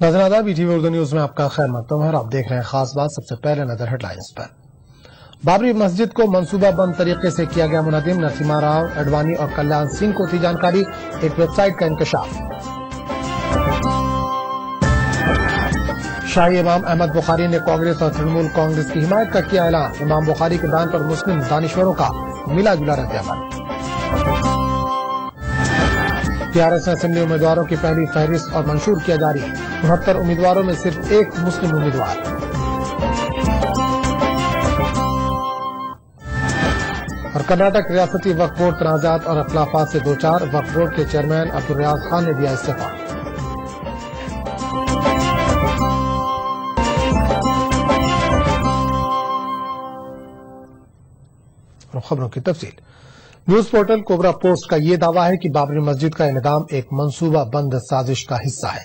नाज़रीन BTV Urdu news में आपका खैर मकदम है और आप देख रहे हैं खास बात। सबसे पहले नजर हेडलाइंस पर। बाबरी मस्जिद को मंसूबा बंद तरीके से किया गया मुनज़्ज़िम, नरसिम्हा राव, अडवाणी और कल्याण सिंह को थी जानकारी। एक वेबसाइट का इंकशाफ। शाही इमाम अहमद बुखारी ने कांग्रेस और तृणमूल कांग्रेस की हिमायत का किया ऐलान। इमाम बुखारी के बयान पर मुस्लिम दानिश्वरों का मिला जुला रद्द-ए-अमल। TRS ने असेंबली उम्मीदवारों की पहली फहरिस्त और मंशूर किया जारी। 69 उम्मीदवारों में सिर्फ एक मुस्लिम उम्मीदवार। और कर्नाटक रियासती वक्फ बोर्ड तनाजात और अख्लाफात से दो चार। वक्फ बोर्ड के चेयरमैन अब्दुल रियाज खान ने दिया इस्तीफा। खबरों की तफसील। न्यूज पोर्टल कोबरा पोस्ट का ये दावा है कि बाबरी मस्जिद का इनेदाम एक मंसूबा बंद साजिश का हिस्सा है।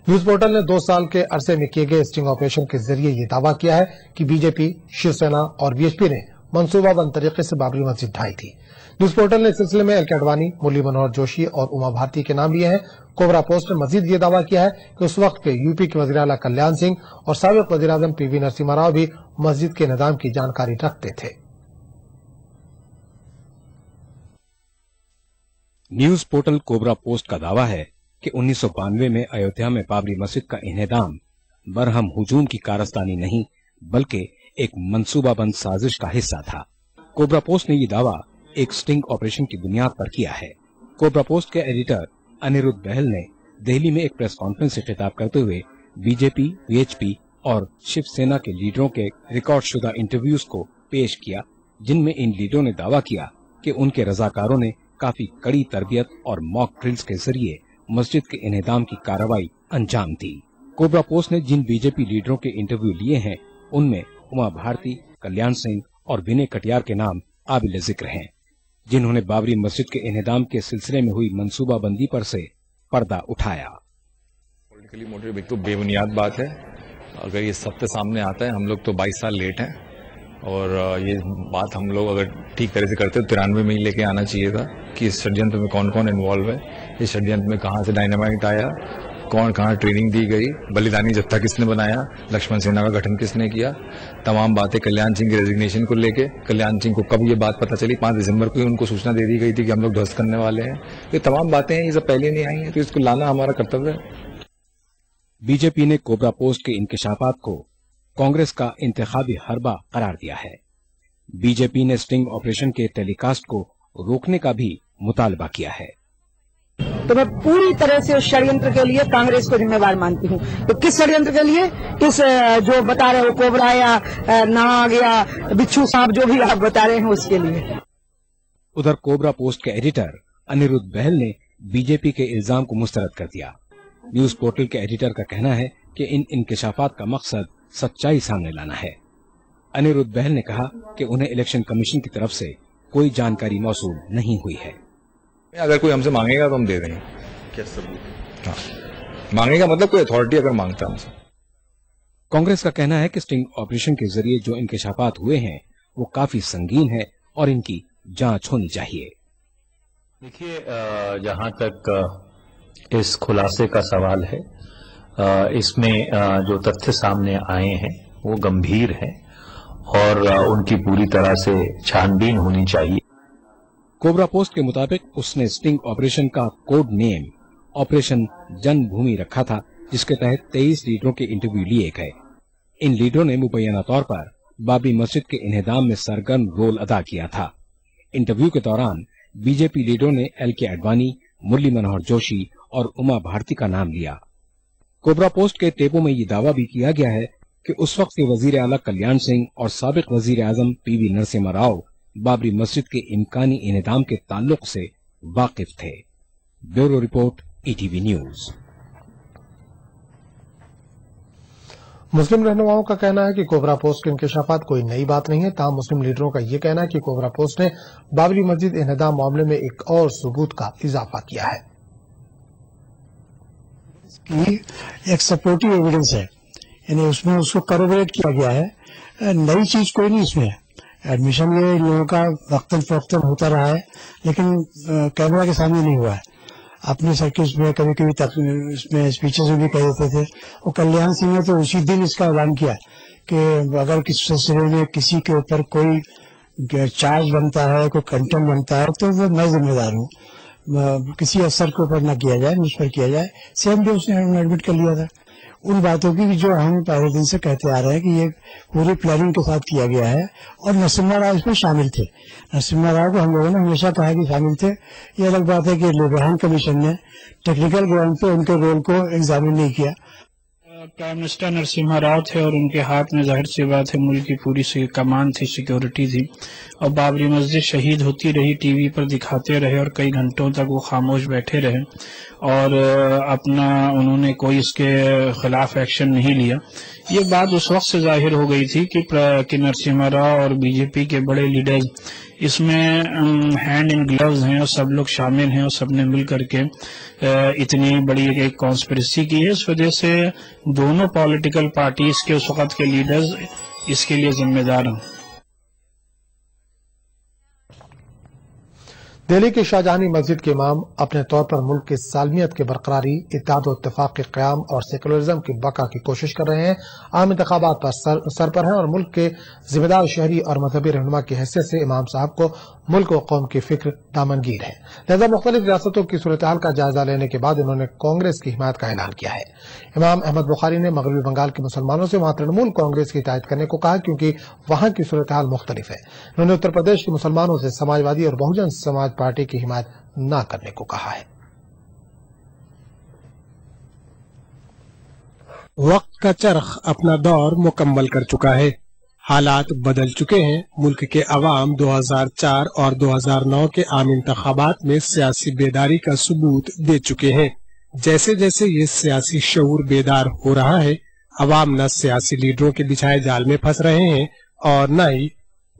न्यूज पोर्टल ने 2 साल के अरसे में किए गए स्टिंग ऑपरेशन के जरिए ये दावा किया है कि बीजेपी, शिवसेना और बीएचपी ने मंसूबा बंद तरीके से बाबरी मस्जिद ढाई थी। न्यूज पोर्टल ने इस सिलसिले में एल.के. अडवाणी, मुरली मनोहर जोशी और उमा भारती के नाम लिए हैं। कोबरा पोस्ट ने मजीद ये दावा किया है कि उस वक्त के यूपी के वज़ीर आला कल्याण सिंह और साबिक वज़ीर आज़म पीवी नरसिम्हा राव भी मस्जिद के इनेदाम की जानकारी रखते थे। न्यूज पोर्टल कोबरा पोस्ट का दावा है कि 1992 में अयोध्या में बाबरी मस्जिद का इन्हेदाम बरहम हुजूम की कारस्तानी नहीं बल्कि एक मंसूबाबंद साजिश का हिस्सा था। कोबरा पोस्ट ने ये दावा एक स्टिंग ऑपरेशन की बुनियाद पर किया है। कोबरा पोस्ट के एडिटर अनिरुद्ध बहल ने दिल्ली में एक प्रेस कॉन्फ्रेंस से खिताब करते हुए बीजेपी, वीएचपी और शिवसेना के लीडरों के रिकॉर्ड शुदा इंटरव्यूज को पेश किया, जिनमें इन लीडरों ने दावा किया कि उनके रजाकारों ने काफी कड़ी तरबियत और मॉक ड्रिल्स के जरिए मस्जिद के इन्हेदाम की कार्रवाई अंजाम दी। कोबरा पोस्ट ने जिन बीजेपी लीडरों के इंटरव्यू लिए हैं उनमें उमा भारती, कल्याण सिंह और विनय कटियार के नाम काबिल जिक्र हैं, जिन्होंने बाबरी मस्जिद के इन्हेदाम के सिलसिले में हुई मंसूबाबंदी पर से पर्दा उठाया। पॉलिटिकली मोटिव एक तो बेबुनियाद बात है। अगर ये सत्य सामने आता है, हम लोग तो 22 साल लेट हैं और ये बात हम लोग अगर ठीक तरह से करते तो 93 में ही लेके आना चाहिए था कि इस षड्यंत्र में कौन कौन इन्वॉल्व है, इस षड्यंत्र में कहाँ से डायनामाइट आया, कौन कहाँ ट्रेनिंग दी गई, बलिदानी जत्था किसने बनाया, लक्ष्मण सेना का गठन किसने किया, तमाम बातें कल्याण सिंह के रेजिग्नेशन को लेके। कल्याण सिंह को कब ये बात पता चली? 5 दिसंबर को ही उनको सूचना दे दी गई थी कि हम लोग ध्वस्त करने वाले हैं। ये तमाम बातें हैं, ये सब पहले नहीं आई हैं, तो इसको लाना हमारा कर्तव्य है। बीजेपी ने कोबरा पोस्ट के इंकशाफात को कांग्रेस का इंतखाबी हरबा करार दिया है। बीजेपी ने स्टिंग ऑपरेशन के टेलीकास्ट को रोकने का भी मुतालबा किया है। तो मैं पूरी तरह से उस षड्यंत्र के लिए कांग्रेस को जिम्मेवार मानती हूँ। तो किस षड्यंत्र के लिए? किस जो बता रहे हो कोबरा या नाग या बिच्छू सांप, जो भी आप बता रहे हैं, उसके लिए। उधर कोबरा पोस्ट के एडिटर अनिरुद्ध बहल ने बीजेपी के इल्जाम को मुस्तरद कर दिया। न्यूज पोर्टल के एडिटर का कहना है कि इन इंकशाफात का मकसद सच्चाई सामने लाना है। अनिरुद्ध बहल ने कहा कि उन्हें इलेक्शन कमीशन की तरफ से कोई जानकारी मौसूल नहीं हुई है। अगर कोई हमसे मांगेगा तो हम दे देंगे। क्या सबूत? हाँ, मांगेगा मतलब कोई अथॉरिटी अगर मांगता है हमसे। कांग्रेस का कहना है कि स्टिंग ऑपरेशन के जरिए जो इंकशाफात हुए हैं वो काफी संगीन है और इनकी जांच होनी चाहिए। देखिए, जहां तक इस खुलासे का सवाल है, इसमें जो तथ्य सामने आए हैं वो गंभीर हैं और उनकी पूरी तरह से छानबीन होनी चाहिए। कोबरा पोस्ट के मुताबिक उसने स्टिंग ऑपरेशन का कोड नेम ऑपरेशन जन्मभूमि रखा था, जिसके तहत 23 लीडरों के इंटरव्यू लिए गए। इन लीडरों ने मुबैना तौर पर बाबरी मस्जिद के इन्हेदाम में सरगर्म रोल अदा किया था। इंटरव्यू के दौरान बीजेपी लीडरों ने एल.के. अडवाणी, मुरली मनोहर जोशी और उमा भारती का नाम लिया। कोबरा पोस्ट के टेपों में ये दावा भी किया गया है कि उस वक्त के वजीर आला कल्याण सिंह और साबिक वजीर आजम पीवी नरसिम्हा राव बाबरी मस्जिद के इम्कानी इनेदाम के ताल्लुक से वाकिफ थे। Bureau report, ETV news. मुस्लिम रहनुमाओं का कहना है कि कोबरा पोस्ट के इंकशाफात कोई नई बात नहीं है। ताहम मुस्लिम लीडरों का यह कहना है कि कोबरा पोस्ट ने बाबरी मस्जिद इन्हेदाम मामले में एक और सबूत का इजाफा किया है। एक सपोर्टिव एविडेंस है, यानी उसमें उसको कॉरोबोरेट किया गया है। नई चीज कोई नहीं इसमें। एडमिशन ये लोगों का वक्तन फवक्तन होता रहा है, लेकिन कैमरा के सामने नहीं हुआ है। اپنے سرکلس میں کبھی کبھی اس میں اسپیچز میں بھی کہہ دیتے تھے. اور کلیان سنگھ نے تو اسی دن اس کا اعلان کیا کہ اگر کسی سلسلے میں کسی کے اوپر کوئی چارج بنتا ہے, کوئی کنٹینٹ بنتا ہے, تو وہ میں ذمہ دار ہوں, کسی افسر کے اوپر نہ کیا جائے, مجھ پر کیا جائے. سیم ڈے اس نے ایڈمٹ کر لیا تھا. ان باتوں کی جو ہم پہلے دن سے کہتے آ رہے ہیں کہ یہ پوری پلاننگ کے ساتھ کیا گیا ہے, اور نرسمہا راؤ اس میں شامل تھے. نرسمہا راؤ کو ہم لوگوں نے ہمیشہ کہا کہ شامل تھے. یہ الگ بات ہے کہ لیبرہن کمیشن نے ٹیکنیکل گراؤنڈ پہ ان کے رول کو ایگزامن نہیں کیا. پرائم منسٹر نرسمہا راؤ تھے اور ان کے ہاتھ میں ظاہر سی بات ہے ملک کی پوری کمان تھی, سیکیورٹی تھی, اور بابری مسجد شہید ہوتی رہی, ٹی وی پر دکھاتے رہے اور کئی گھنٹوں تک وہ خاموش بیٹھے رہے اور انہوں نے کوئی اس کے خلاف ایکشن نہیں لیا. یہ بات اس وقت سے ظاہر ہو گئی تھی کہ نرسمہا راؤ اور بی جے پی کے بڑے لیڈرز اس میں ہینڈ ان گلوز ہیں اور سب لوگ شامل ہیں اور سب نے مل کر کے اتنی بڑی ایک کانسپریسی کی ہے. اس وجہ سے دونوں پولیٹیکل پارٹیز کے اس وقت کے لیڈرز اس کے لیے ذمہ دار ہیں. دہلی کی شاہجہانی مسجد کے امام اپنے طور پر ملک کی سالمیت کی برقراری, اتحاد و اتفاق کے قیام اور سیکولرزم کی بقا کی کوشش کر رہے ہیں. عام انتخابات پر سر پر ہیں اور ملک کے ذمہ دار شہری اور مذہبی رہنما کی حیثیت سے امام صاحب کو ملک و قوم کی فکر دامنگیر ہے. لہذا مختلف ریاستوں کی صورتحال کا جائزہ لینے کے بعد انہوں نے کانگریس کی حمایت کا اعلان کیا ہے. امام احمد بخاری نے مغربی بنگال کے مسلمانوں سے وہاں ترنمول کانگریس کی تائید کرنے کو کہا کیونکہ وہاں کی صورتحال مختلف ہے. انہوں نے اتر پردیش کے مسلمانوں سے سماجوادی اور بہوجن سماج پارٹی کی حمایت نہ کرنے کو کہا ہے. وقت کا چرخ اپنا دور مکمل کر چکا ہے. حالات بدل چکے ہیں. ملک کے عوام 2004 اور 2009 کے عام انتخابات میں سیاسی بیداری کا ثبوت دے چکے ہیں. جیسے جیسے یہ سیاسی شعور بیدار ہو رہا ہے, عوام نہ سیاسی لیڈروں کے بچھائے جال میں پھنس رہے ہیں اور نہ ہی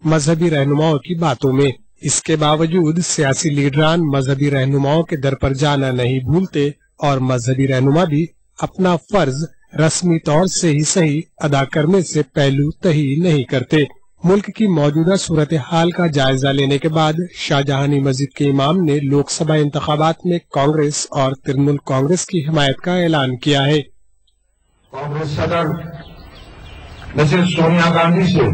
مذہبی رہنماؤں کی باتوں میں. اس کے باوجود سیاسی لیڈران مذہبی رہنماؤں کے در پر جانا نہیں بھولتے اور مذہبی رہنما بھی اپنا فرض رسمی طور سے ہی صحیح ادا کرنے سے پہلو تہی نہیں کرتے. ملک کی موجودہ صورتحال کا جائزہ لینے کے بعد شاہجہانی مسجد کے امام نے لوک سبھا انتخابات میں کانگریس اور ترنمول کانگریس کی حمایت کا اعلان کیا ہے. کانگریس صدر مسز سونیا گاندھی سے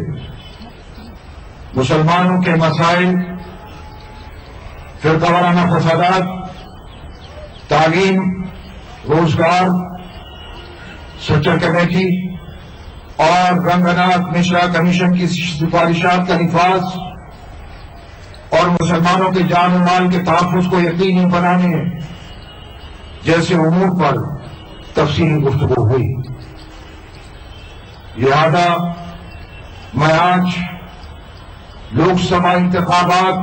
مسلمانوں کے مسائل, فرقہ وارانہ فسادات, تعلیم, روزگار, سچر کمیٹی اور رنگنات مشرا کمیشن کی سفارشات کا نفاذ اور مسلمانوں کے جان و مال کے تحفظ کو یقینی بنانے جیسے امور پر تفصیلی گفتگو ہوئی. لہذا میں آج لوک سبھا انتخابات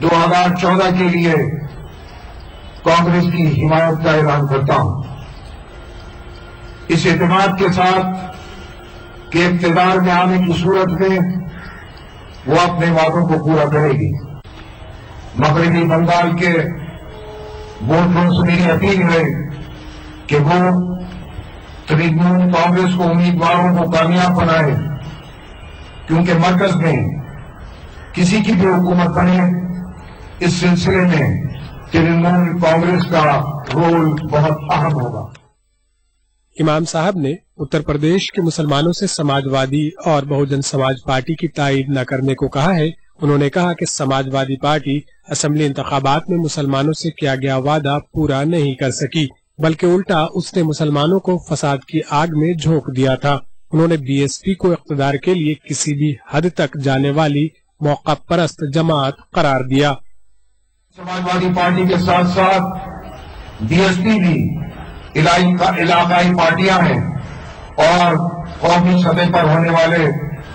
2014 کے لیے کانگریس کی حمایت کا اعلان کرتا ہوں, اس اعتماد کے ساتھ کہ اقتدار میں آنے کی صورت میں وہ اپنے وعدوں کو پورا کرے گی. مغربی بنگال کے ووٹروں سے میری اپیل ہے کہ وہ ترنمول کانگریس کو امیدواروں کو کامیاب بنائے, کیونکہ مرکز میں کسی کی بھی حکومت بنے اس سلسلے میں ترنمول کانگریس کا رول بہت اہم ہوگا. امام صاحب نے اتر پردیش کے مسلمانوں سے سماجوادی اور بہوجن سماج پارٹی کی تائید نہ کرنے کو کہا ہے. انہوں نے کہا کہ سماجوادی پارٹی اسمبلی انتخابات میں مسلمانوں سے کیا گیا وعدہ پورا نہیں کر سکی, بلکہ الٹا اس نے مسلمانوں کو فساد کی آگ میں جھونک دیا تھا. انہوں نے بی ایس پی کو اقتدار کے لیے کسی بھی حد تک جانے والی موقع پرست جماعت قرار دیا. سماجوادی پارٹی کے ساتھ ساتھ بی ایس پی بھی علاقائی پارٹیاں ہیں اور قومی سطح پر ہونے والے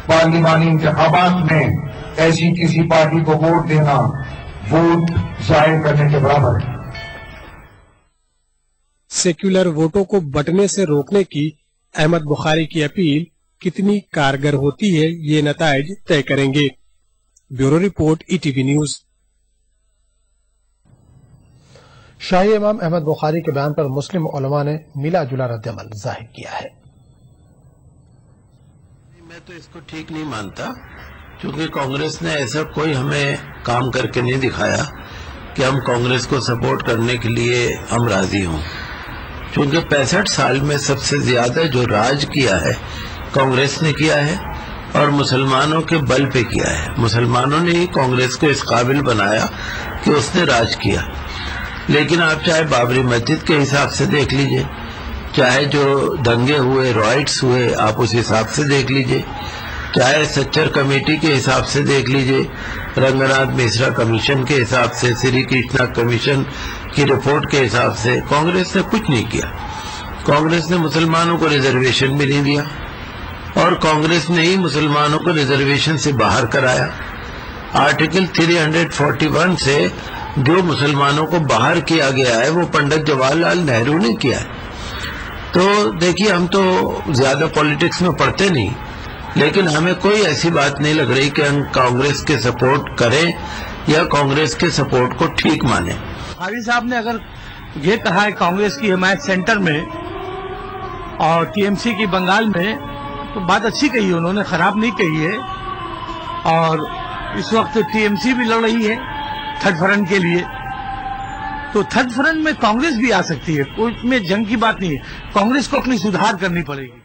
پارلیمانی انتخابات میں ایسی کسی پارٹی کو ووٹ دینا ووٹ ضائع کرنے کے برابر ہے. سیکولر ووٹوں کو بٹنے سے روکنے کی احمد بخاری کی اپیل کتنی کارگر ہوتی ہے, یہ نتائج طے کریں گے. Bureau report E T V news. شاہی امام احمد بخاری کے بیان پر مسلم علماء نے ملا جلا رد عمل ظاہر کیا ہے. میں تو اس کو ٹھیک نہیں مانتا, کیونکہ کانگریس نے ایسا کوئی ہمیں کام کر کے نہیں دکھایا کہ ہم کانگریس کو سپورٹ کرنے کے لیے ہم راضی ہوں، چونکہ 65 سال میں سب سے زیادہ جو راج کیا ہے کانگریس نے کیا ہے اور مسلمانوں کے بل پہ کیا ہے. مسلمانوں نے ہی کانگریس کو اس قابل بنایا کہ اس نے راج کیا. لیکن آپ چاہے بابری مسجد کے حساب سے دیکھ لیجئے، چاہے جو دنگے ہوئے، رائٹس ہوئے، آپ اس حساب سے دیکھ لیجئے، چاہے سچر کمیٹی کے حساب سے دیکھ لیجئے، رنگناتھ مشرا کمیشن کے حساب سے، سری کرشنا کمیشن کی رپورٹ کے حساب سے، کانگریس نے کچھ نہیں کیا. کانگریس نے مسلمانوں کو ریزرویشن بھی نہیں دیا اور کانگریس نے ہی مسلمانوں کو ریزرویشن سے باہر کرایا. آرٹیکل 341 سے جو مسلمانوں کو باہر کیا گیا ہے وہ پنڈت جواہر لال نہرو نے کیا ہے. تو دیکھیے ہم تو زیادہ پولیٹکس میں پڑھتے نہیں، لیکن ہمیں کوئی ایسی بات نہیں لگ رہی کہ ہم کانگریس کے سپورٹ کریں یا کانگریس کے سپورٹ کو ٹھیک مانیں. حاوی صاحب نے اگر یہ کہا ہے کانگریس کی حمایت سینٹر میں اور ٹی ایم سی کی بنگال میں، تو بات اچھی کہی ہے، انہوں نے خراب نہیں کہی ہے. اور اس وقت ٹی ایم سی بھی لڑ رہی ہے تھرڈ فرنٹ کے لیے، تو تھرڈ فرنٹ میں کانگریس بھی آ سکتی ہے، کوئی میں جنگ کی بات نہیں ہے. کانگریس کو اپنی سدھار کرنی پڑے گی.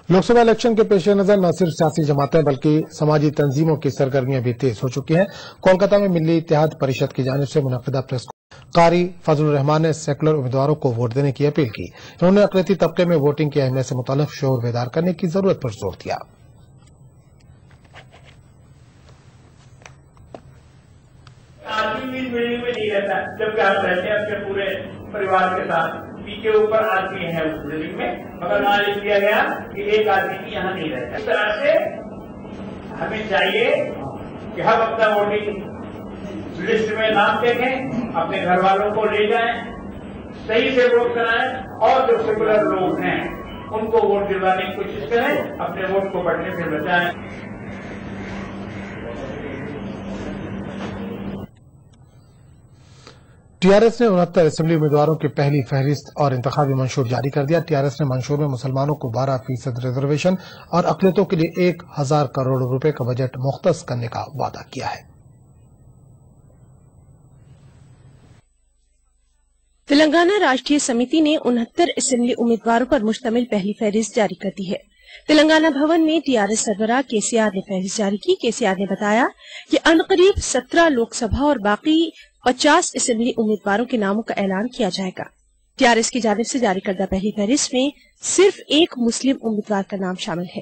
لوک سبھا الیکشن کے پیش نظر نہ صرف سیاسی جماعتیں بلکہ سماجی تنظیموں کی سرگرمیاں بھی تیز ہو چکی ہیں. کولکاتہ میں ملی اتحاد پریشد کی جانب سے منعقدہ پریس قاری فضل الرحمان نے سیکولر امیدواروں کو ووٹ دینے کی اپیل کی. انہوں نے اقلیتی طبقے میں ووٹنگ کی اہمیت سے متعلق شعور بیدار کرنے کی ضرورت پر زور دیا. آدمی بھی بلڈنگ میں نہیں رہتا، جبکہ آپ رہتے ہیں اپنے پورے پریوار کے ساتھ. کے اوپر آدمی ہے اس بلڈنگ میں، مگر وہاں لکھ دیا گیا کہ ایک آدمی بھی یہاں نہیں رہتا. اس طرح سے ہمیں چاہیے کہ ہم اپنا ووٹنگ لسٹ میں نام دیکھیں، اپنے گھر والوں کو لے جائیں، صحیح سے ووٹ کرائیں اور جو سیکولر لوگ ہیں ان کو ووٹ دلوانے کی کوشش کریں، اپنے ووٹ کو بڑھنے سے بچائیں. ٹی آر ایس نے 69 اسمبلی امیدواروں کی پہلی فہرست اور انتخابی منشور جاری کر دیا. ٹی آر ایس نے منشور میں مسلمانوں کو 12% ریزرویشن اور اقلیتوں کے لیے 1000 کروڑ روپے کا بجٹ مختص کرنے کا وعدہ کیا ہے. تلنگانہ راشٹریہ سمیتی نے 69 اسمبلی امیدواروں پر مشتمل پہلی فہرست جاری کر دی ہے. تلنگانہ بھون میں ٹی آر ایس سربراہ کے سی آر نے فہرست جاری کی. کے سی آر نے بتایا کہ عنقریب 17 لوک سبھا اور باقی 50 اسمبلی امیدواروں کے ناموں کا اعلان کیا جائے گا. ٹی آر ایس کی جانب سے جاری کردہ پہلی فہرست میں صرف ایک مسلم امیدوار کا نام شامل ہے.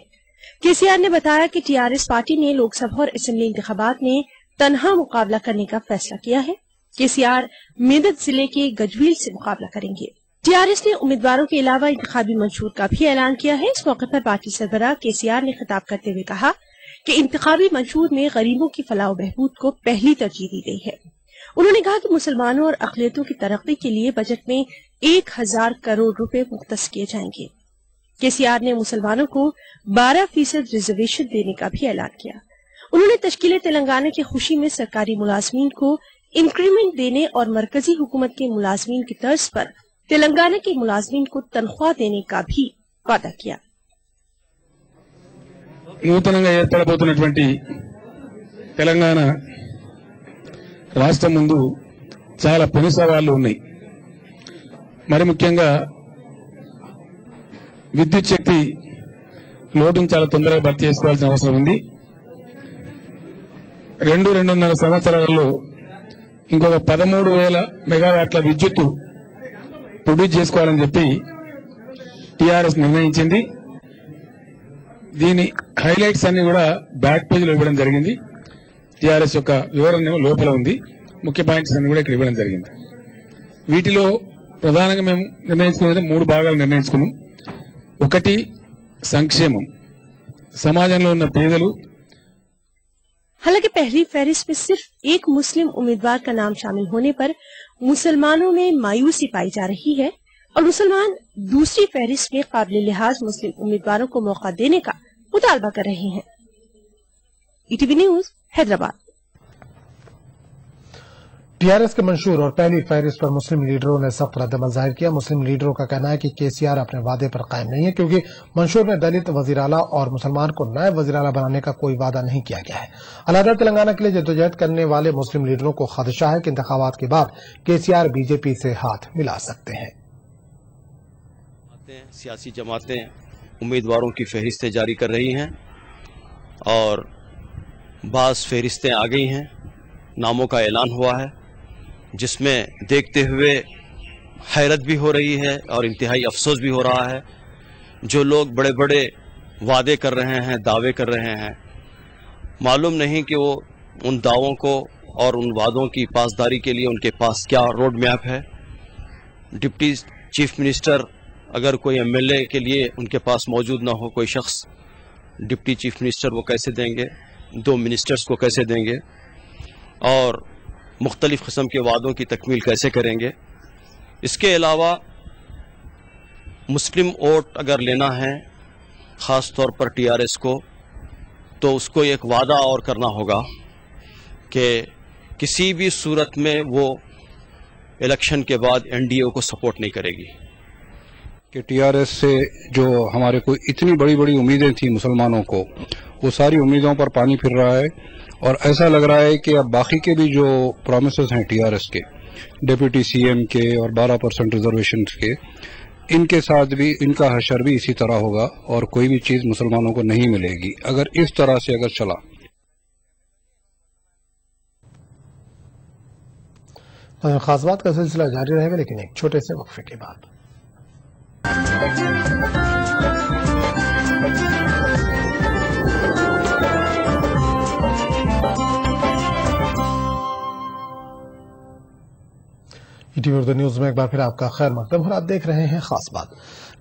کے سی آر نے بتایا کہ ٹی آر ایس پارٹی نے لوک سبھا اور اسمبلی انتخابات میں تنہا مقابلہ کرنے کا فیصلہ کیا ہے. کے سی آر میدک ضلع کے گجویل سے مقابلہ کریں گے. ٹی آر ایس نے امیدواروں کے علاوہ انتخابی منشور کا بھی اعلان کیا ہے. اس موقع پر پارٹی سربراہ کے سی آر نے خطاب کرتے ہوئے کہا کہ انتخابی منشور میں غریبوں کی فلاح و بہبود کو پہلی ترجیح دی گئی ہے. انہوں نے کہا کہ مسلمانوں اور اقلیتوں کی ترقی کے لیے بجٹ میں 1000 کروڑ روپے مختص کیے جائیں گے. کے سی آر نے مسلمانوں کو 12% ریزرویشن دینے کا بھی اعلان کیا. انہوں نے تشکیل تلنگانہ کی خوشی میں سرکاری ملازمین کو انکریمنٹ دینے اور مرکزی حکومت کے ملازمین کی طرز پر تلنگانہ کے ملازمین کو تنخواہ دینے کا بھی وعدہ کیا. నూతనంగా ఏర్పడబోతున్నటువంటి తెలంగాణ రాష్ట్రం ముందు చాలా పెను సవాళ్లు ఉన్నాయి. మరి ముఖ్యంగా విద్యుత్ శక్తి లోటును చాలా తొందరగా భర్తీ చేసుకోవాల్సిన అవసరం ఉంది. 2-2.5 సంవత్సరాలలో ఇంకొక 13,000 మెగావాట్ల విద్యుత్తు ప్రొడ్యూస్ చేసుకోవాలని చెప్పి టీఆర్ఎస్ నిర్ణయించింది. దీని హైలైట్స్ అన్ని కూడా బ్యాక్ పేజీలో ఇవ్వడం జరిగింది. టీఆర్ఎస్ యొక్క వివరణ లోపల ఉంది. ముఖ్య పాయింట్స్ అన్ని కూడా ఇక్కడ ఇవ్వడం జరిగింది. వీటిలో ప్రధానంగా మేము నిర్ణయించుకున్నది 3 భాగాలు నిర్ణయించుకున్నాం. ఒకటి సంక్షేమం, సమాజంలో ఉన్న పేదలు. हालांकि पहली फहरिस्त में सिर्फ एक मुस्लिम उम्मीदवार का नाम शामिल होने पर मुसलमानों में मायूसी पाई जा रही है और मुसलमान दूसरी फहरिस्त में काबिल लिहाज मुस्लिम उम्मीदवारों को मौका देने का मुतालबा कर रहे हैं. ETV news Hyderabad. टीआरएस के मंशूर और पहली फहरिस्त पर मुस्लिम लीडरों ने सख्त रद्दमल जाहिर किया। मुस्लिम लीडरों का कहना है कि केसीआर अपने वादे पर कायम नहीं है, क्योंकि मंशूर में दलित वजीर आला और मुसलमान को नए वजीर आला बनाने का कोई वादा नहीं किया गया है। अलहदा तेलंगाना के लिए जद्दोजहद करने वाले मुस्लिम लीडरों को खदशा है कि इंतखाबात के बाद केसीआर बीजेपी से हाथ मिला सकते हैं। सियासी जमातें उम्मीदवारों की फहरिस्तें जारी कर रही हैं और बाज़ फहरिस्तें आ गई हैं, नामों का ऐलान हुआ है, जिसमें देखते हुए हैरत भी हो रही है और इंतहाई अफसोस भी हो रहा है। जो लोग बड़े बड़े वादे कर रहे हैं, दावे कर रहे हैं, मालूम नहीं कि वो उन दावों को और उन वादों की पासदारी के लिए उनके पास क्या रोड मैप है। डिप्टी चीफ मिनिस्टर अगर कोई एमएलए के लिए उनके पास मौजूद ना हो कोई शख्स, डिप्टी चीफ मिनिस्टर वो कैसे देंगे, 2 मिनिस्टर्स को कैसे देंगे और मुख्तलिफ किस्म के वादों की तकमील कैसे करेंगे। इसके अलावा मुस्लिम वोट अगर लेना है ख़ास तौर पर टीआरएस को, तो उसको एक वादा और करना होगा कि किसी भी सूरत में वो इलेक्शन के बाद एनडीए को सपोर्ट नहीं करेगी। कि टीआरएस से जो हमारे को इतनी बड़ी बड़ी उम्मीदें थी मुसलमानों को, वो सारी उम्मीदों पर पानी फिर रहा है और ऐसा लग रहा है कि अब बाकी के भी जो प्रॉमिसेस हैं टीआरएस के, डिप्टी सीएम के और 12% रिजर्वेशन के, इनके साथ भी इनका हशर भी इसी तरह होगा और कोई भी चीज मुसलमानों को नहीं मिलेगी अगर इस तरह से अगर चला। खास बात का सिलसिला जारी रहेगा, लेकिन एक छोटे से वक्फे के बाद। ईटीवी उर्दू न्यूज में एक बार फिर आपका खैर मकदम और आप देख रहे हैं खास बात।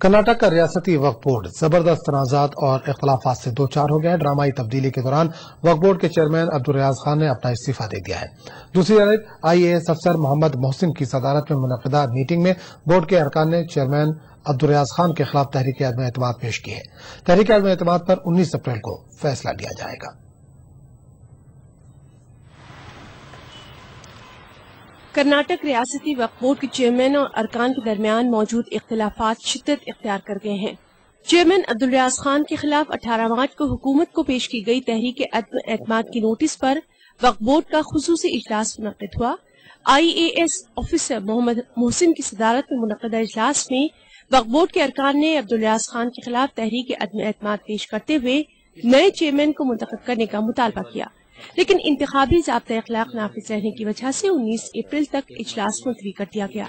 कर्नाटक का रियासती वक्फ बोर्ड जबरदस्त तनाजात और इख्तलाफात से दो चार हो गया है। ड्रामाई तब्दीली के दौरान वक्फ बोर्ड के चेयरमैन अब्दुल रियाज खान ने अपना इस्तीफा दे दिया है। दूसरी तरफ आईएएस अफसर मोहम्मद मोहसिन की सदारत में मुनक़िदा मीटिंग में बोर्ड के अरकान ने चेयरमैन अब्दुल रियाज खान के खिलाफ तहरीक अदम एतमाद पेश की है। तहरीक अदम एतमाद पर 19 अप्रैल को फैसला लिया जाएगा। कर्नाटक रियासती वक्फ बोर्ड के चेयरमैन और अरकान के दरमियान मौजूद इख्तिलाफात शिद्दत इख्तियार कर गए हैं। चेयरमैन अब्दुल रियाज खान के खिलाफ 18 मार्च को हुकूमत को पेश की गई तहरीक अदम एतमाद की नोटिस पर वक्फ बोर्ड का खुसूसी इजलास मुनक़िद हुआ। आईएएस ऑफिसर मोहम्मद मोहसिन की सदारत में मुनक़िदा इजलास में वक्फ बोर्ड के अरकान ने अब्दुल रियाज खान के खिलाफ तहरीक अदम एतमाद पेश करते हुए नए चेयरमैन को मुंतखब करने का मुतालबा किया, लेकिन इंतखाबी ज़ाब्ता अखलाक नाफिज रहने की वजह से 19 अप्रैल तक इजलास मुलतवी कर दिया गया।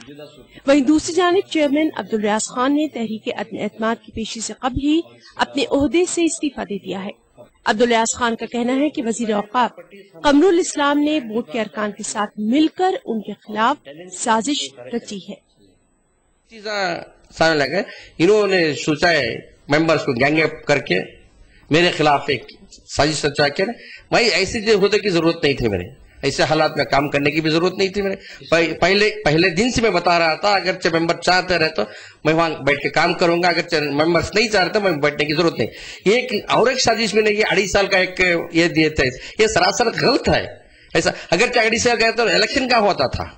वहीं दूसरी जानिब चेयरमैन अब्दुल रियाज खान ने तहरीक अदम एतमाद की पेशी से कबल ही अपने ओहदे से इस्तीफा दे दिया है। अब्दुल रियाज खान का कहना है कि वजीर औकाफ कमरुल इस्लाम ने बोर्ड के अरकान के साथ मिलकर उनके खिलाफ साजिश रची है। सामने लगे, इन्होंने सोचा है मेंबर्स को गैंगअप करके मेरे खिलाफ एक साजिश रचा के, भाई ऐसी होने की जरूरत नहीं थी, मेरे ऐसे हालात में काम करने की भी जरूरत नहीं थी। मेरे पहले दिन से मैं बता रहा था, अगर मेंबर चाहते रहे तो मैं वहां बैठ के काम करूंगा, अगर मेंबर्स नहीं चाहते मैं बैठने की जरूरत नहीं। एक साजिश में नहीं, 2.5 साल का एक ये दिए थे, ये सरासर गलत है। ऐसा अगर 2.5 साल गए तो इलेक्शन क्या होता था?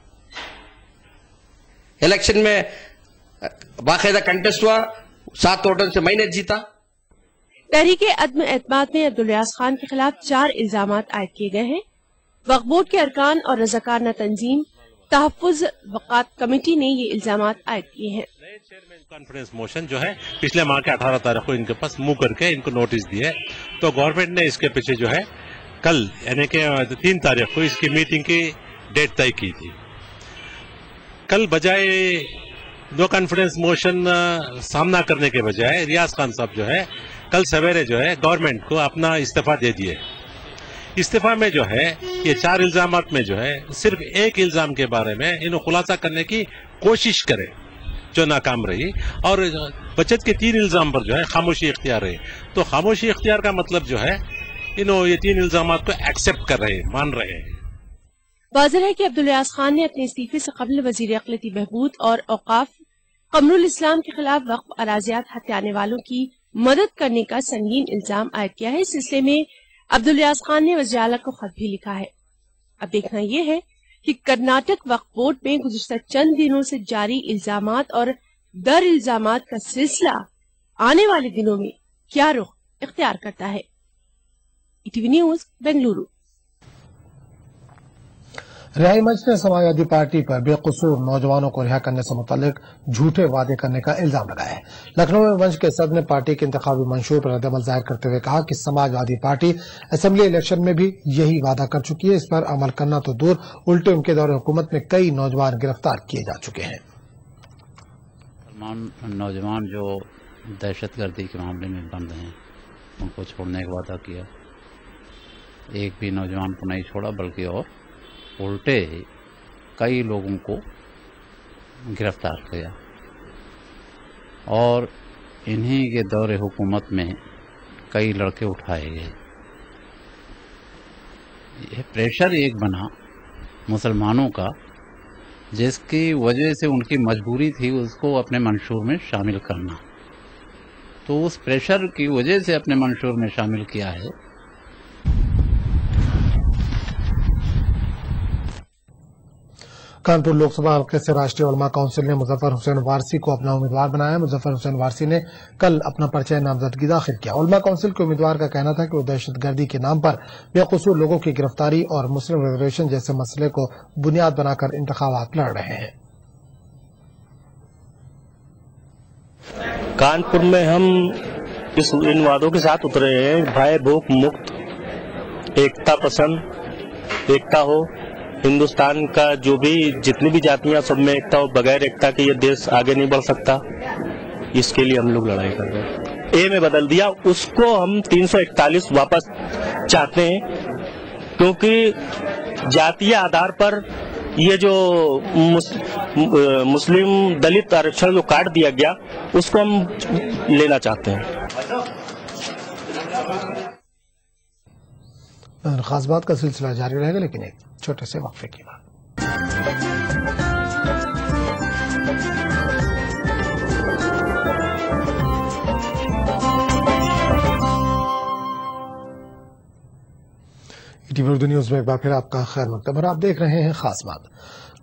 इलेक्शन में बाकायदा कंटेस्ट हुआ, 7 वोटों से मैंने जीता। तहरीक अदम एतमाद में अब्दुल रियाज खान के खिलाफ 4 इल्जामात आयद किए गए हैं। वक्फ बोर्ड के अरकान और रज़ाकारना तंजीम तहफ़्फ़ुज़ वक़ात कमेटी ने ये इल्जामात आयद किए हैं। कॉन्फ्रेंस मोशन जो है पिछले माह के 18 तारीख को इनके पास मुंह करके इनको नोटिस दिए, तो गवर्नमेंट ने इसके पीछे जो है कल यानी कि 3 तारीख को इसकी मीटिंग की डेट तय की थी। कल बजाय दो कॉन्फ्रेंस मोशन सामना करने के बजाय रियाज खान साहब जो है कल सवेरे जो है गवर्नमेंट को अपना इस्तीफा दे दिए। इस्तीफा में जो है ये 4 इल्जामात में जो है सिर्फ एक इल्जाम के बारे में इन्हों खुलासा करने की कोशिश करे जो नाकाम रही, और बचत के 3 इल्जाम पर जो है खामोशी इख्तियार रही। तो खामोशी इख्तियार का मतलब जो है इन्हों ये 3 इल्जामात को एक्सेप्ट कर रहे हैं, मान रहे हैं। वाज़ेह है कि अब्दुल रियाज खान ने अपने इस्तीफे से कबल वजीर अक़लियती बहबूद और औकाफ कमरुल इस्लाम के खिलाफ वक्फ अराज़ियात हत्याने वालों की मदद करने का संगीन इल्जाम आयद किया है। इस सिलसिले में अब्दुल रियाज खान ने वज़ीर आला को खत भी लिखा है। अब देखना यह है कि कर्नाटक वक्फ बोर्ड में गुज़िश्ता चंद दिनों से जारी इल्जामात और दर इल्जामात का सिलसिला आने वाले दिनों में क्या रुख इख्तियार करता है। ETV news Bengaluru. रिहाई मंच ने समाजवादी पार्टी पर बेकसूर नौजवानों को रिहा करने से मुतालिक झूठे वादे करने का इल्जाम लगाया है। लखनऊ में मंच के सदर ने पार्टी के इंतखाबी मंशूर पर रद्दअमल जाहिर करते हुए कहा कि समाजवादी पार्टी असेंबली इलेक्शन में भी यही वादा कर चुकी है। इस पर अमल करना तो दूर, उल्टे उनके दौरे हुकूमत में कई नौजवान गिरफ्तार किए जा चुके हैं। नौजवान जो दहशतगर्दी के मामले में बंद हैं उनको छोड़ने का वादा किया, एक भी नौजवान को नहीं छोड़ा बल्कि और उल्टे कई लोगों को गिरफ्तार किया और इन्हीं के दौरे हुकूमत में कई लड़के उठाए गए। यह प्रेशर एक बना मुसलमानों का जिसकी वजह से उनकी मजबूरी थी उसको अपने मंशूर में शामिल करना, तो उस प्रेशर की वजह से अपने मंशूर में शामिल किया है। कानपुर लोकसभा हल्के से राष्ट्रीय उलमा काउंसिल ने मुजफ्फर हुसैन वारसी को अपना उम्मीदवार बनाया। मुजफ्फर हुसैन वारसी ने कल अपना पर्चा नामजदगी दाखिल किया। उलमा काउंसिल के उम्मीदवार का कहना था कि वो दहशतगर्दी के नाम पर बेकसूर लोगों की गिरफ्तारी और मुस्लिम रिजर्वेशन जैसे मसले को बुनियाद बनाकर इंतखाबात लड़ रहे हैं। कानपुर में हम इन वादों के साथ उतरे हैं, भय भूख मुक्त, एकता पसंद, एकता हो, हिंदुस्तान का जो भी जितनी भी जातियां सब में एकता हो, बगैर एकता के ये देश आगे नहीं बढ़ सकता। इसके लिए हम लोग लड़ाई कर रहे हैं। ए में बदल दिया उसको, हम 341 वापस चाहते हैं क्योंकि जातीय आधार पर ये जो मुस्लिम दलित आरक्षण जो काट दिया गया उसको हम लेना चाहते हैं। खास बात का सिलसिला जारी रहेगा, लेकिन एक छोटे से वक्फे की बात। ईटीवी उर्दू न्यूज में एक बार फिर आपका खैर मकदम और आप देख रहे हैं खास बात।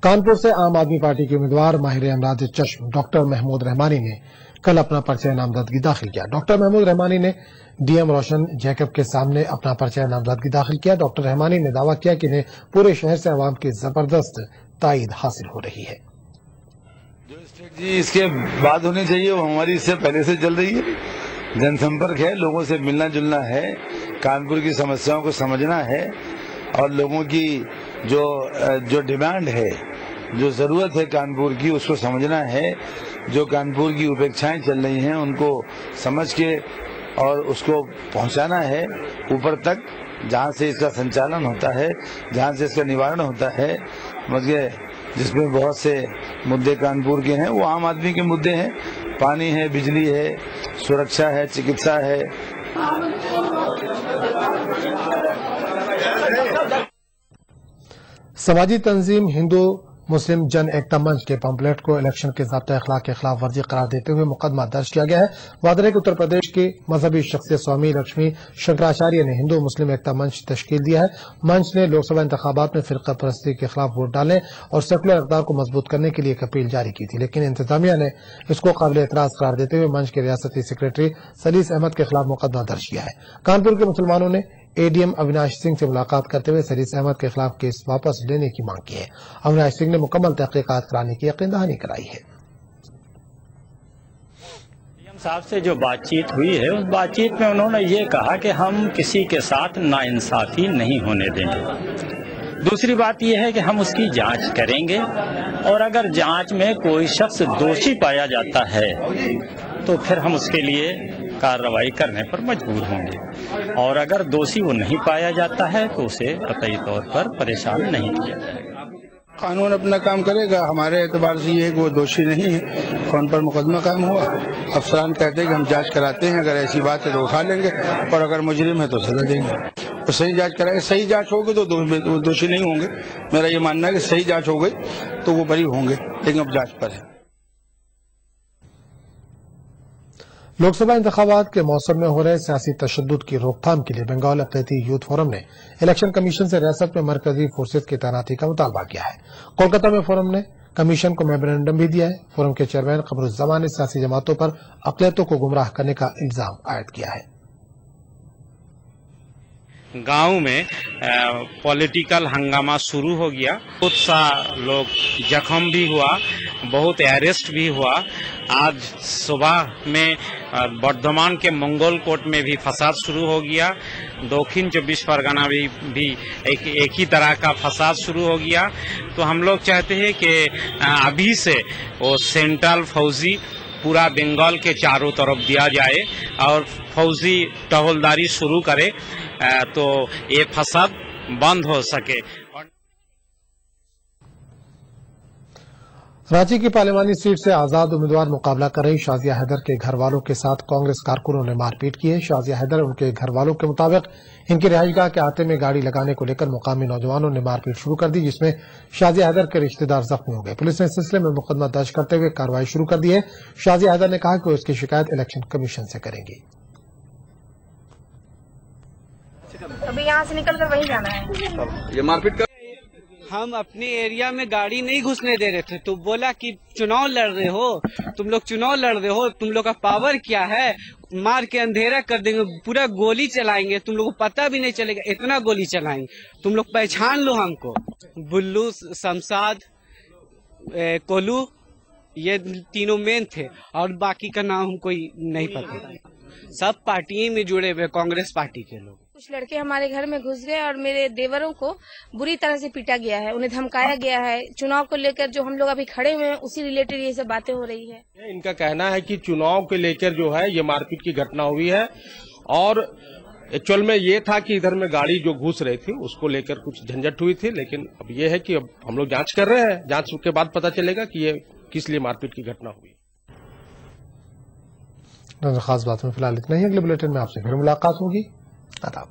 कानपुर से आम आदमी पार्टी के उम्मीदवार माहिर अमराज चश्म डॉक्टर महमूद रहमानी ने कल अपना पर्चा नामजदगी दाखिल किया। डॉक्टर महमूद रहमानी ने डीएम रोशन जैकब के सामने अपना पर्चा नामजदगी दाखिल किया। डॉक्टर रहमानी ने दावा किया कि इन्हें पूरे शहर से आवाम की जबरदस्त ताईद हासिल हो रही है। जो स्ट्रेटजी इसके बाद होनी चाहिए वो हमारी इससे पहले से चल रही है। जनसंपर्क है, लोगों से मिलना जुलना है, कानपुर की समस्याओं को समझना है और लोगों की जो डिमांड है, जो जरूरत है कानपुर की, उसको समझना है। जो कानपुर की उपेक्षाएं चल रही हैं उनको समझ के और उसको पहुंचाना है ऊपर तक, जहां से इसका संचालन होता है, जहां से इसका निवारण होता है। मगर जिसमें बहुत से मुद्दे कानपुर के हैं वो आम आदमी के मुद्दे हैं, पानी है, बिजली है, सुरक्षा है, चिकित्सा है। समाजी तंजीम हिंदू मुस्लिम जन एकता मंच के पंपलेट को इलेक्शन के ज़ाब्ता अखलाक के खिलाफ वर्जी करार देते हुए मुकदमा दर्ज किया गया है। वादे है कि उत्तर प्रदेश की मजहबी शख्सियत स्वामी लक्ष्मी शंकराचार्य ने हिंदू मुस्लिम एकता मंच तश्कील दिया है। मंच ने लोकसभा इंतखाबात में फिरका परस्ती के खिलाफ वोट डालने और सेकुलर इक़दार को मजबूत करने के लिए एक अपील जारी की थी, लेकिन इंतजामिया ने इसको काबिल एतराज करार देते हुए मंच के रियासती सेक्रेटरी सलीस अहमद के खिलाफ मुकदमा दर्ज किया है। कानपुर के मुसलमानों ने एडीएम अविनाश सिंह से मुलाकात करते हुए सलीस अहमद के खिलाफ केस वापस लेने की मांग की है। अविनाश सिंह ने मुकम्मल तहकीकात कराने की यकीन दहानी कराई है। डीएम साहब से जो बातचीत हुई है उस बातचीत में उन्होंने ये कहा कि हम किसी के साथ नाइंसाफी नहीं होने देंगे। दूसरी बात यह है कि हम उसकी जांच करेंगे और अगर जांच में कोई शख्स दोषी पाया जाता है तो फिर हम उसके लिए कार्रवाई करने पर मजबूर होंगे और अगर दोषी वो नहीं पाया जाता है तो उसे कतई तौर पर परेशान नहीं किया जाएगा। कानून अपना काम करेगा। हमारे एतबार से ये है कि वो दोषी नहीं है, कौन पर मुकदमा कायम हुआ। अफसरान कहते हैं कि हम जांच कराते हैं, अगर ऐसी बात है तो उठा लेंगे और अगर मुजरिम है तो सजा देंगे। तो सही जांच कराएंगे, सही जांच होगी तो वो दोषी नहीं होंगे। मेरा ये मानना है कि सही जांच हो गई तो वो बरी होंगे, लेकिन अब जांच पर है। लोकसभा इंतखाबात के मौसम में हो रहे सियासी तशद्दुद की रोकथाम के लिए बंगाल अक़लियती यूथ फोरम ने इलेक्शन कमीशन से रियासत में मरकजी फोर्सेज की तैनाती का मुतालबा किया है। कोलकाता में फोरम ने कमीशन को मेमोरेंडम भी दिया है। फोरम के चेयरमैन कमरुज्जमान ने सियासी जमातों पर अक़लियतों को गुमराह करने का इल्जाम आयद किया है। गांव में पॉलिटिकल हंगामा शुरू हो गया, बहुत सा लोग जख्म भी हुआ, बहुत अरेस्ट भी हुआ। आज सुबह में बर्धमान के मंगोल कोट में भी फसाद शुरू हो गया। दक्षिण 24 परगना भी एक ही तरह का फसाद शुरू हो गया। तो हम लोग चाहते हैं कि अभी से वो सेंट्रल फौजी पूरा बंगाल के चारों तरफ दिया जाए और फौजी टहलदारी शुरू करे तो ये फसाद बंद हो सके। रांची की पार्लिमानी सीट से आजाद उम्मीदवार मुकाबला कर रही शाजिया हैदर के घर वालों के साथ कांग्रेस कारकुनों ने मारपीट की है। शाजिया हैदर उनके घर वालों के मुताबिक इनकी रिहाइशगाह के आते में गाड़ी लगाने को लेकर मुकामी नौजवानों ने मारपीट शुरू कर दी, जिसमें शाजिया हैदर के रिश्तेदार जख्मी हो गए। पुलिस ने इस सिलसिले में मुकदमा दर्ज करते हुए कार्रवाई शुरू कर दी है। शाजिया हैदर ने कहा कि वो इसकी शिकायत इलेक्शन कमीशन से करेंगी। अभी यहाँ से निकल कर वहीं जाना है। ये मारपीट कर हम अपने एरिया में गाड़ी नहीं घुसने दे रहे थे तो बोला कि चुनाव लड़ रहे हो, तुम लोग चुनाव लड़ रहे हो, तुम लोग का पावर क्या है, मार के अंधेरा कर देंगे, पूरा गोली चलाएंगे, तुम लोग को पता भी नहीं चलेगा, इतना गोली चलाएंगे, तुम लोग पहचान लो हमको। बुल्लू, शमशाद, कोलू, ये तीनों मेन थे और बाकी का नाम हमको नहीं पता। सब पार्टी में जुड़े हुए कांग्रेस पार्टी के लोग। कुछ लड़के हमारे घर में घुस गए और मेरे देवरों को बुरी तरह से पीटा गया है, उन्हें धमकाया गया है। चुनाव को लेकर जो हम लोग अभी खड़े हुए हैं उसी रिलेटेड ये सब बातें हो रही है। इनका कहना है कि चुनाव के लेकर जो है ये मारपीट की घटना हुई है और एक्चुअल में ये था कि इधर में गाड़ी जो घुस रही थी उसको लेकर कुछ झंझट हुई थी, लेकिन अब ये है कि अब हम लोग जांच कर रहे हैं, जांच के बाद पता चलेगा कि ये किस लिए मारपीट की घटना हुई। खास बात में फिलहाल इतना ही। अगले बुलेटिन में आपसे फिर मुलाकात होगी। आदाब।